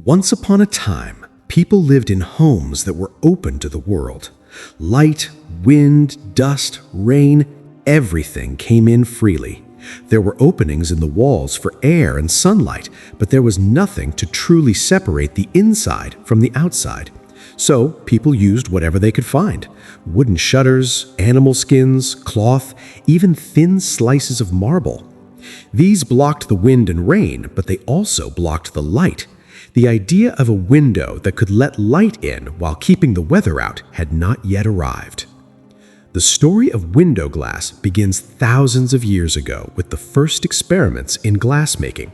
Once upon a time, people lived in homes that were open to the world. Light, wind, dust, rain, everything came in freely. There were openings in the walls for air and sunlight, but there was nothing to truly separate the inside from the outside. So people used whatever they could find: wooden shutters, animal skins, cloth, even thin slices of marble. These blocked the wind and rain, but they also blocked the light. The idea of a window that could let light in while keeping the weather out had not yet arrived. The story of window glass begins thousands of years ago with the first experiments in glassmaking.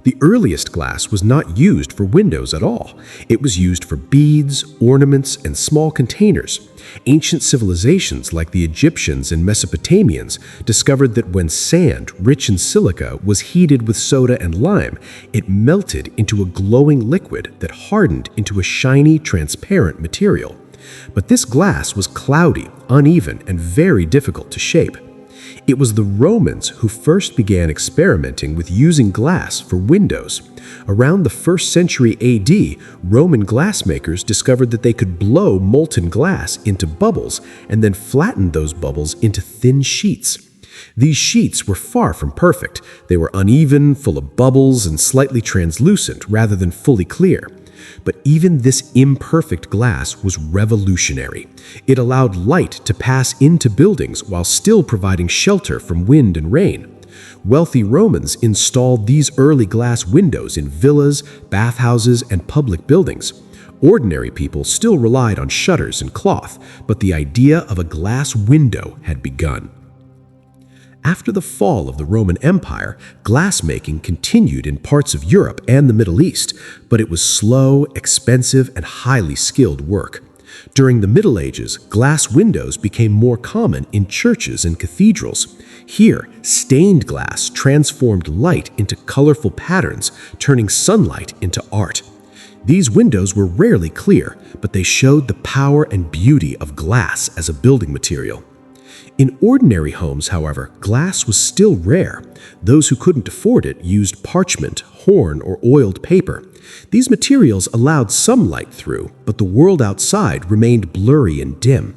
The earliest glass was not used for windows at all. It was used for beads, ornaments, and small containers. Ancient civilizations like the Egyptians and Mesopotamians discovered that when sand, rich in silica, was heated with soda and lime, it melted into a glowing liquid that hardened into a shiny, transparent material. But this glass was cloudy, uneven, and very difficult to shape. It was the Romans who first began experimenting with using glass for windows. Around the 1st century AD, Roman glassmakers discovered that they could blow molten glass into bubbles and then flatten those bubbles into thin sheets. These sheets were far from perfect. They were uneven, full of bubbles, and slightly translucent rather than fully clear. But even this imperfect glass was revolutionary. It allowed light to pass into buildings while still providing shelter from wind and rain. Wealthy Romans installed these early glass windows in villas, bathhouses, and public buildings. Ordinary people still relied on shutters and cloth, but the idea of a glass window had begun. After the fall of the Roman Empire, glassmaking continued in parts of Europe and the Middle East, but it was slow, expensive, and highly skilled work. During the Middle Ages, glass windows became more common in churches and cathedrals. Here, stained glass transformed light into colorful patterns, turning sunlight into art. These windows were rarely clear, but they showed the power and beauty of glass as a building material. In ordinary homes, however, glass was still rare. Those who couldn't afford it used parchment, horn, or oiled paper. These materials allowed some light through, but the world outside remained blurry and dim.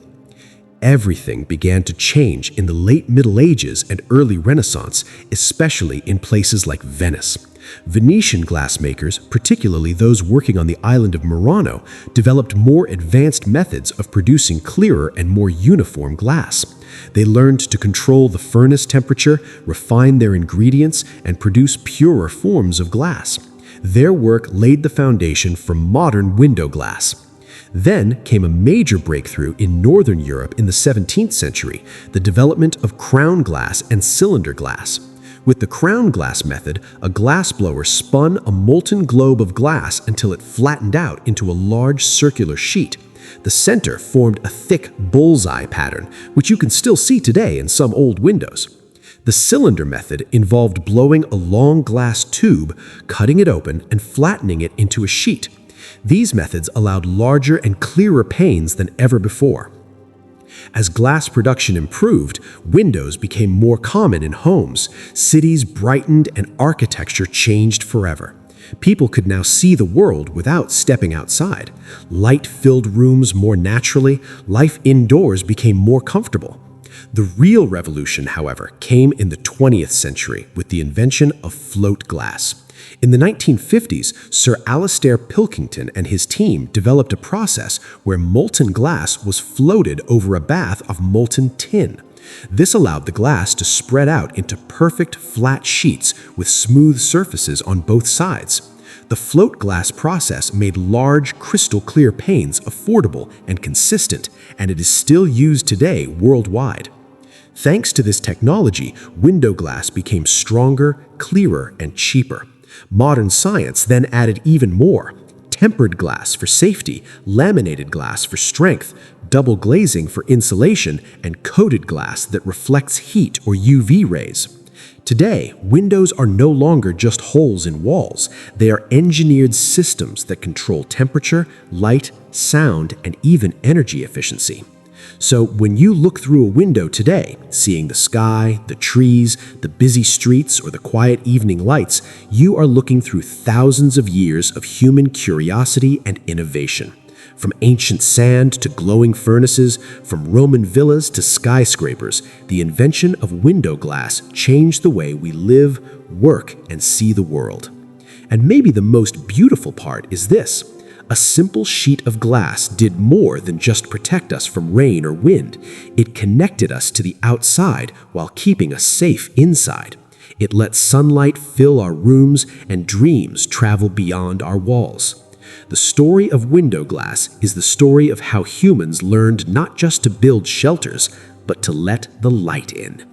Everything began to change in the late Middle Ages and early Renaissance, especially in places like Venice. Venetian glassmakers, particularly those working on the island of Murano, developed more advanced methods of producing clearer and more uniform glass. They learned to control the furnace temperature, refine their ingredients, and produce purer forms of glass. Their work laid the foundation for modern window glass. Then came a major breakthrough in Northern Europe in the 17th century, the development of crown glass and cylinder glass. With the crown glass method, a glassblower spun a molten globe of glass until it flattened out into a large circular sheet. The center formed a thick bullseye pattern, which you can still see today in some old windows. The cylinder method involved blowing a long glass tube, cutting it open, and flattening it into a sheet. These methods allowed larger and clearer panes than ever before. As glass production improved, windows became more common in homes, cities brightened, and architecture changed forever. People could now see the world without stepping outside. Light filled rooms more naturally, life indoors became more comfortable. The real revolution, however, came in the 20th century with the invention of float glass. In the 1950s, Sir Alastair Pilkington and his team developed a process where molten glass was floated over a bath of molten tin. This allowed the glass to spread out into perfect flat sheets with smooth surfaces on both sides. The float glass process made large, crystal-clear panes affordable and consistent, and it is still used today worldwide. Thanks to this technology, window glass became stronger, clearer, and cheaper. Modern science then added even more: tempered glass for safety, laminated glass for strength, double glazing for insulation, and coated glass that reflects heat or UV rays. Today, windows are no longer just holes in walls. They are engineered systems that control temperature, light, sound, and even energy efficiency. So when you look through a window today, seeing the sky, the trees, the busy streets, or the quiet evening lights, you are looking through thousands of years of human curiosity and innovation. From ancient sand to glowing furnaces, from Roman villas to skyscrapers, the invention of window glass changed the way we live, work, and see the world. And maybe the most beautiful part is this. A simple sheet of glass did more than just protect us from rain or wind. It connected us to the outside while keeping us safe inside. It let sunlight fill our rooms and dreams travel beyond our walls. The story of window glass is the story of how humans learned not just to build shelters, but to let the light in.